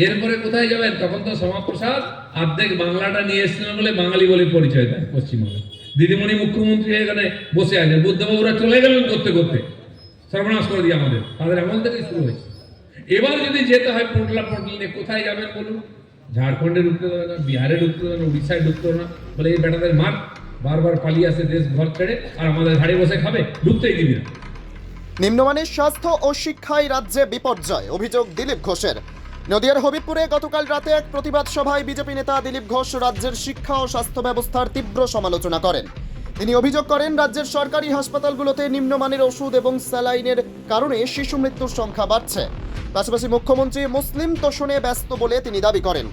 এরপরে কোথায় যাবেন? তখন তো শ্যামাপ্রসাদ অর্ধেক বাংলাটা নিয়ে এসেছিলেন বলে বাঙালি বলে পরিচয় দেয় পশ্চিমবঙ্গে। দিদিমণি মুখ্যমন্ত্রী এখানে বসে আছেন, বুদ্ধবাবুরা চলে গেলেন করতে করতে, সর্বনাশ করে দিয়ে আমাদের, তাদের আমল থেকেই শুরু হয়েছে। এবার যদি যেতে হয় পোটলা নিয়ে, কোথায় যাবেন বলুন? ঝাড়খণ্ডে ঢুকতে দেবে না, বিহারে ঢুকতে দেবে না, উড়িষ্যায় ঢুকতে দেবে না, বলে এই বেটাদের মাঠ বারবার পালিয়ে আসে দেশ ঘর ছেড়ে, আর আমাদের ঘাড়ে বসে খাবে, ঢুকতেই দিবি না। নিম্নমানের স্বাস্থ্য ও শিক্ষায় রাজ্যে বিপর্যয়, অভিযোগ দিলীপ ঘোষের। নদিয়ার হবিবপুরে গতকাল রাতে এক প্রতিবাদ সভায় বিজেপি নেতা দিলীপ ঘোষ রাজ্যের শিক্ষা ও স্বাস্থ্য ব্যবস্থার তীব্র সমালোচনা করেন। তিনি অভিযোগ করেন, রাজ্যের সরকারি হাসপাতালগুলোতে নিম্নমানের ওষুধ এবং স্যালাইনের কারণে শিশু মৃত্যুর সংখ্যা বাড়ছে। পাশাপাশি মুখ্যমন্ত্রী মুসলিম তোষণে ব্যস্ত বলে তিনি দাবি করেন।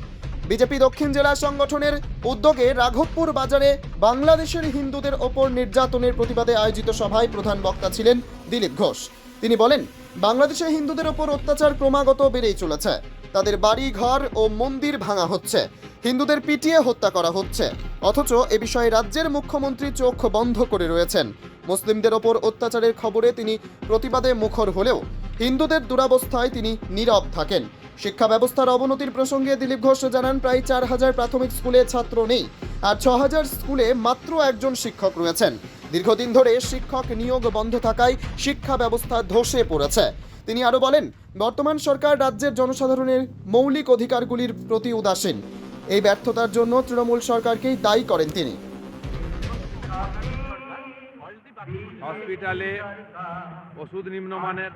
বিজেপি দক্ষিণ জেলা সংগঠনের উদ্যোগে রাঘবপুর বাজারে বাংলাদেশের হিন্দুদের ওপর নির্যাতনের প্রতিবাদে আয়োজিত সভায় প্রধান বক্তা ছিলেন দিলীপ ঘোষ। তিনি বলেন, বাংলাদেশে হিন্দুদের ওপর অত্যাচার ক্রমাগত বেড়েই চলেছে। তাদের বাড়ি ঘর ও মন্দির ভাঙা হচ্ছে, হিন্দুদের পিটিয়ে হত্যা করা হচ্ছে, অথচ এ বিষয়ে রাজ্যের মুখ্যমন্ত্রী চোখ বন্ধ করে রয়েছেন। মুসলিমদের ওপর অত্যাচারের খবরে তিনি প্রতিবাদে মুখর হলেও হিন্দুদের দুরবস্থায় তিনি নীরব থাকেন। শিক্ষা ব্যবস্থার অবনতির প্রসঙ্গে দিলীপ ঘোষ জানান, প্রায় 4000 প্রাথমিক স্কুলে ছাত্র নেই, আর 6000 স্কুলে মাত্র একজন শিক্ষক রয়েছেন। দীর্ঘদিন ধরে শিক্ষক নিয়োগ বন্ধ থাকায় শিক্ষা ব্যবস্থা ধসে পড়েছে। তিনি আরও বলেন, বর্তমান সরকার রাজ্যের জনসাধারণের মৌলিক অধিকারগুলির প্রতি উদাসীন। এই ব্যর্থতার জন্য তৃণমূল সরকারকেই দায়ী করেন তিনি। হসপিটালে ওষুধ নিম্নমানের,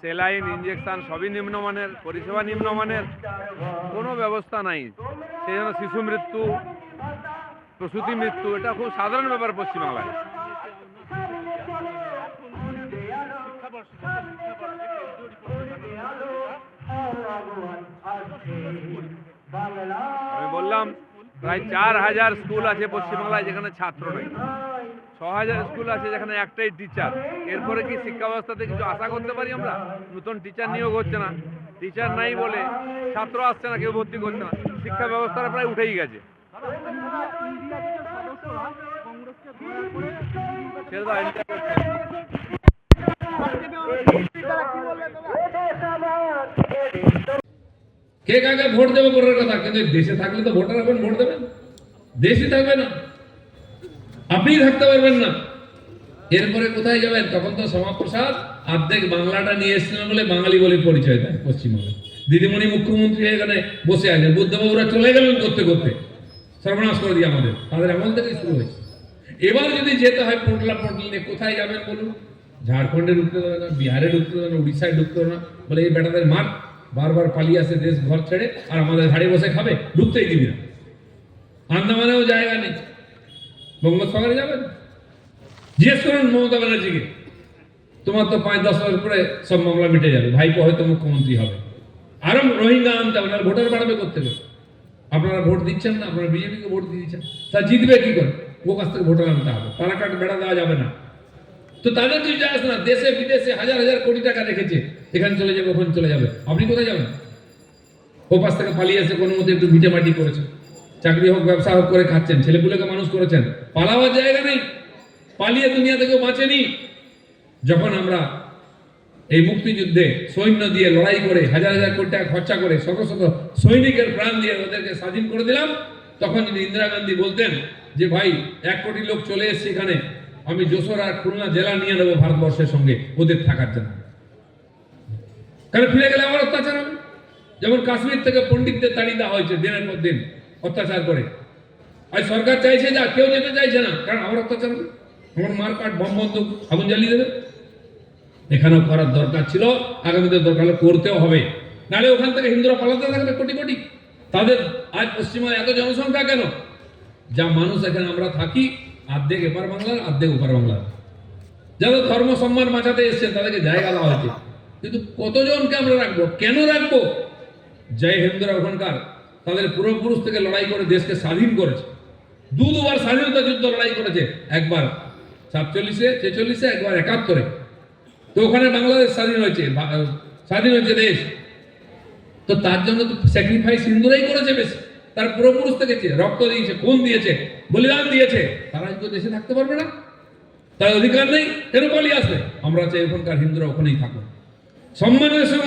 সেলাইন ইঞ্জেকশন সবই নিম্নমানের, পরিষেবা নিম্নমানের, কোনো ব্যবস্থা নাই। সেই জন্য শিশু মৃত্যু, প্রসূতি মৃত্যু, এটা খুব সাধারণ ব্যাপার পশ্চিমবাংলায়। আমি বললাম প্রায় 4000 স্কুল আছে পশ্চিমবাংলায় যেখানে ছাত্র নেই, 6000 স্কুল আছে যেখানে একটাই টিচার। এরপরে কি শিক্ষা ব্যবস্থাতে কিছু আশা করতে পারি আমরা? নতুন টিচার নিয়োগ হচ্ছে না, টিচার নাই বলে ছাত্র আসছে না, কেউ ভর্তি করছে না, শিক্ষা ব্যবস্থাটা প্রায় উঠেই গেছে। কে কাকে ভোট দেবে পরের কথা, কিন্তু দেশে থাকলে তো ভোটার হবেন, ভোট দেবেন। দেশই থাকবে না, আপনি থাকতে পারবেন না। এরপরে কোথায় যাবেন? তখন তো শ্যামাপ্রসাদ অর্ধেক বাংলাটা নিয়ে এসেছিলেন বলে বাঙালি বলে পরিচয় দেয় পশ্চিমবঙ্গে। দিদিমণি মুখ্যমন্ত্রী এখানে বসে আছেন, বুদ্ধবাবুরা চলে গেলেন করতে করতে, সর্বনাশ করে দিয়ে আমাদের, তাদের আমল থেকেই শুরু হয়েছে। এবার যদি যেতে হয় পোটলা নিয়ে, কোথায় যাবেন বলুন? ঝাড়খণ্ডে ঢুকতে দেবে না, বিহারে ঢুকতে দেবে না, উড়িষ্যায় ঢুকতে দেবে না, বলে এই বেটাদের মাঠ বারবার পালিয়ে আসে দেশ ঘর ছেড়ে, আর আমাদের ঘাড়ে বসে খাবে, ঢুকতেই দিবি না। আন্দামানেও জায়গা নেই, বঙ্গোপসাগরে যাবেন? জিজ্ঞেস করুন মমতা ব্যানার্জিকে, তোমার তো 5-10 বছর পরে সব মামলা মিটে যাবে, ভাইপো হয়তো মুখ্যমন্ত্রী হবে, আরো রোহিঙ্গা আনতে হবে, ভোটার বাড়াবে করতে হবে। আপনারা ভোট দিচ্ছেন না, আপনারা বিজেপিকে ভোট দিয়ে দিচ্ছেন, তা জিতবে কি করে? ও কাছ থেকে ভোটার আনতে হবে, তারা কাট বেড়া দেওয়া যাবে না। তো তাদের কিছু যায় আসে না, দেশে বিদেশে হাজার হাজার কোটি টাকা রেখেছে, এখানে চলে যাবে, ওখানে চলে যাবে, আপনি কোথায় যাবেন? ও পাশ থেকে পালিয়ে এসে কোনো মধ্যে একটু ভিটে মাটি করেছে, চাকরি হোক ব্যবসা হোক করে খাচ্ছেন, ছেলেপুলেকে মানুষ করেছেন, পালাবার জায়গা নেই, পালিয়ে দুনিয়া থেকে বাঁচেনি। যখন আমরা এই মুক্তিযুদ্ধে সৈন্য দিয়ে লড়াই করে হাজার হাজার কোটি টাকা খরচা করে শত শত সৈনিকের প্রাণ দিয়ে ওদেরকে স্বাধীন করে দিলাম, তখন যদি ইন্দিরা গান্ধী বলতেন যে ভাই 1 কোটি লোক চলে এসছে এখানে, আমি যশোর আর খুলনা জেলা নিয়ে নেবো ভারতবর্ষের সঙ্গে ওদের থাকার জন্য, কারণ ফিরে গেলে আমার অত্যাচার হবে। যেমন কাশ্মীর থেকে পণ্ডিতদের তাড়িয়ে দেওয়া হয়েছে দিনের পর দিন অত্যাচার করে, আর সরকার চাইছে যা, কেউ যেতে চাইছে না, কারণ আমার অত্যাচার হবে, আমার মার কাট বম বন্দুক আগুন জ্বালিয়ে দেবে। এখানেও করার দরকার ছিল, আগামীতে দরকার হলে করতেও হবে, নাহলে ওখান থেকে হিন্দুরা পালাতে থাকবে কোটি কোটি। তাদের আজ পশ্চিমবঙ্গে এত জনসংখ্যা কেন? যা মানুষ এখানে আমরা থাকি, অর্ধেক এপার বাংলার, অর্ধেক ওপার বাংলার। যারা ধর্ম সম্মান বাঁচাতে এসছেন তাদেরকে জায়গা দেওয়া হয়েছে, কিন্তু কতজনকে আমরা রাখবো? কেন রাখবো? জয় হিন্দুরা ওখানকার তাদের পূর্বপুরুষ থেকে লড়াই করে দেশকে স্বাধীন করেছে, দুবার স্বাধীনতা যুদ্ধ লড়াই করেছে, একবার 47-এ, 46-এ, একবার 71-এ। তো ওখানে বাংলাদেশ স্বাধীন হয়েছে দেশ, তো তার জন্য তো স্যাক্রিফাইস হিন্দুরাই করেছে বেশি, তার পূর্বপুরুষ থেকে রক্ত দিয়েছে, খুন দিয়েছে, বলিদান দিয়েছে, তারা তো দেশে থাকতে পারবে না, তার অধিকার নেই, কেন পালিয়ে আসবে? আমরা চাই ওখানকার হিন্দুরা ওখানেই থাকুক, সম্মানের সঙ্গে